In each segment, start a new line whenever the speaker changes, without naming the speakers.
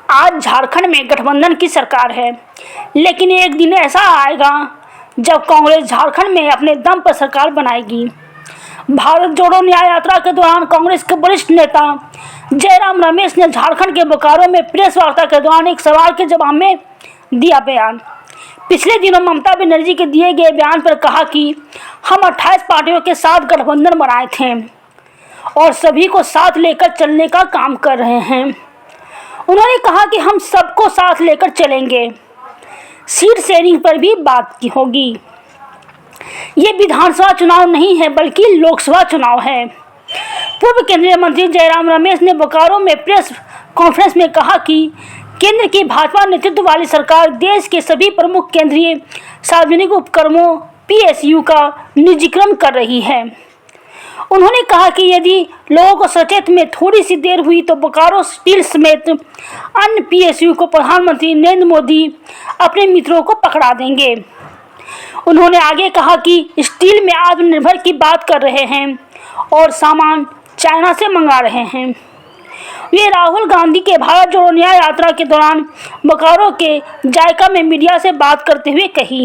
आज झारखंड में गठबंधन की सरकार है, लेकिन एक दिन ऐसा आएगा जब कांग्रेस झारखंड में अपने दम पर सरकार बनाएगी। भारत जोड़ो न्याय यात्रा के दौरान कांग्रेस के वरिष्ठ नेता जयराम रमेश ने झारखंड के बोकारो में प्रेस वार्ता के दौरान एक सवाल के जवाब में दिया बयान। पिछले दिनों ममता बनर्जी के दिए गए बयान पर कहा कि हम 28 पार्टियों के साथ गठबंधन बनाए थे और सभी को साथ लेकर चलने का काम कर रहे हैं। उन्होंने कहा कि हम सबको साथ लेकर चलेंगे, सीट शेयरिंग पर भी बात की होगी। ये विधानसभा चुनाव नहीं है बल्कि लोकसभा चुनाव है। पूर्व केंद्रीय मंत्री जयराम रमेश ने बोकारो में प्रेस कॉन्फ्रेंस में कहा कि केंद्र की भाजपा नेतृत्व वाली सरकार देश के सभी प्रमुख केंद्रीय सार्वजनिक उपक्रमों PSU का निजीकरण कर रही है। उन्होंने कहा कि यदि लोगों को सचेत में थोड़ी सी देर हुई तो बोकारो स्टील समेत अन्य PSU को प्रधानमंत्री नरेंद्र मोदी अपने मित्रों को पकड़ा देंगे। उन्होंने आगे कहा कि स्टील में आत्मनिर्भर की बात कर रहे हैं और सामान चाइना से मंगा रहे हैं। वे राहुल गांधी के भारत जोड़ो न्याय यात्रा के दौरान बोकारो के जायका में मीडिया से बात करते हुए कही।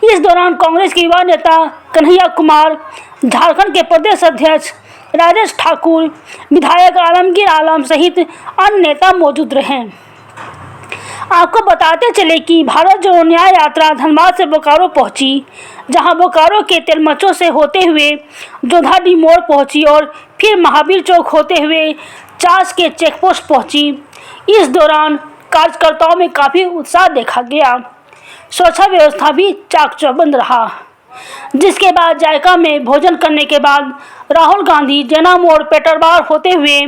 इस दौरान कांग्रेस के युवा नेता कन्हैया कुमार, झारखंड के प्रदेश अध्यक्ष राजेश ठाकुर, विधायक आलमगीर आलम सहित अन्य नेता मौजूद रहे। आपको बताते चले कि भारत जोड़ो न्याय यात्रा धनबाद से बोकारो पहुंची, जहां बोकारो के तेलमचो से होते हुए जोधाडी मोड़ पहुंची और फिर महावीर चौक होते हुए चास के चेकपोस्ट पहुंची। इस दौरान कार्यकर्ताओं में काफ़ी उत्साह देखा गया। सुरक्षा व्यवस्था भी चाक चौबंद रहा, जिसके बाद जायका में भोजन करने के बाद राहुल गांधी जना मोड़ पेटरबार होते हुए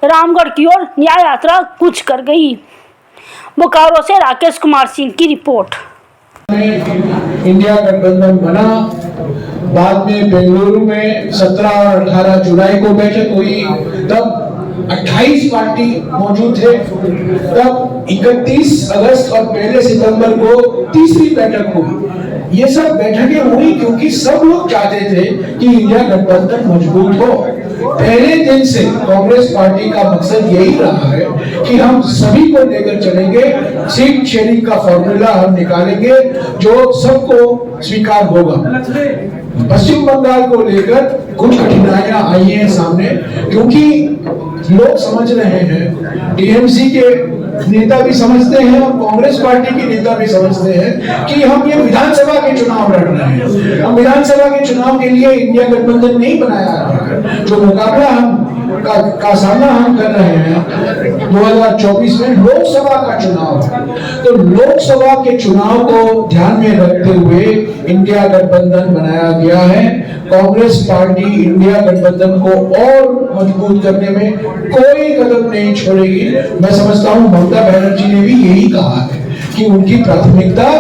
रामगढ़ की ओर न्याय यात्रा कूच कर गई। बोकारो से राकेश कुमार सिंह की रिपोर्ट।
इंडिया गठबंधन बना, बाद में बेंगलुरु में 17 और 18 जुलाई को बैठक हुई, तब 28 पार्टी मौजूद थे। तब 31 अगस्त और 1 सितंबर को तीसरी बैठक हुई। ये सब बैठकें हुई क्योंकि सब लोग चाहते थे कि इंडिया गठबंधन मजबूत हो। पहले दिन से कांग्रेस पार्टी का मकसद यही रहा है कि हम सभी को लेकर चलेंगे, सीट शेयरिंग का फॉर्मूला हम निकालेंगे जो सबको स्वीकार होगा। पश्चिम बंगाल को लेकर कुछ कठिनाइयां आई हैं सामने, क्योंकि लोग समझ रहे हैं, TMC के नेता भी समझते हैं और कांग्रेस पार्टी के नेता भी समझते हैं कि हम ये विधानसभा के चुनाव लड़ रहे हैं। हम विधानसभा के चुनाव के लिए इंडिया गठबंधन नहीं बनाया है। जो मुकाबला हम का सामना हम कर रहे हैं 2024 में लोकसभा का चुनाव है। तो लोकसभा के चुनाव को ध्यान में रखते हुए इंडिया गठबंधन बनाया गया है। कांग्रेस पार्टी इंडिया गठबंधन को और मजबूत करने में कोई कदम नहीं छोड़ेगी। मैं समझता हूं ममता बनर्जी ने भी यही कहा है कि उनकी प्राथमिकता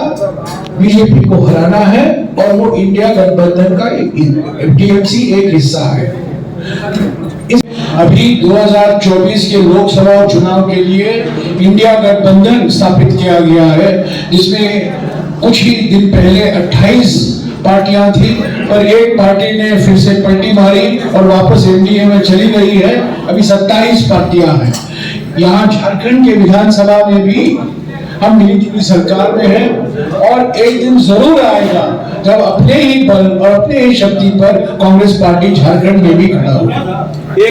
बीजेपी को हराना है और वो इंडिया गठबंधन का TMC एक हिस्सा है। अभी 2024 के लोकसभा चुनाव के लिए इंडिया गठबंधन स्थापित किया गया है, जिसमें कुछ ही दिन पहले 28 पार्टियां थी, पर एक पार्टी ने फिर से पलटी मारी और वापस NDA में चली गई है। अभी 27 पार्टियां हैं। यहाँ झारखंड के विधानसभा में भी हम मिलीजुली सरकार में हैं और एक दिन जरूर आएगा जब अपने ही बल और अपने ही शक्ति पर कांग्रेस पार्टी झारखंड में भी खड़ा होगी।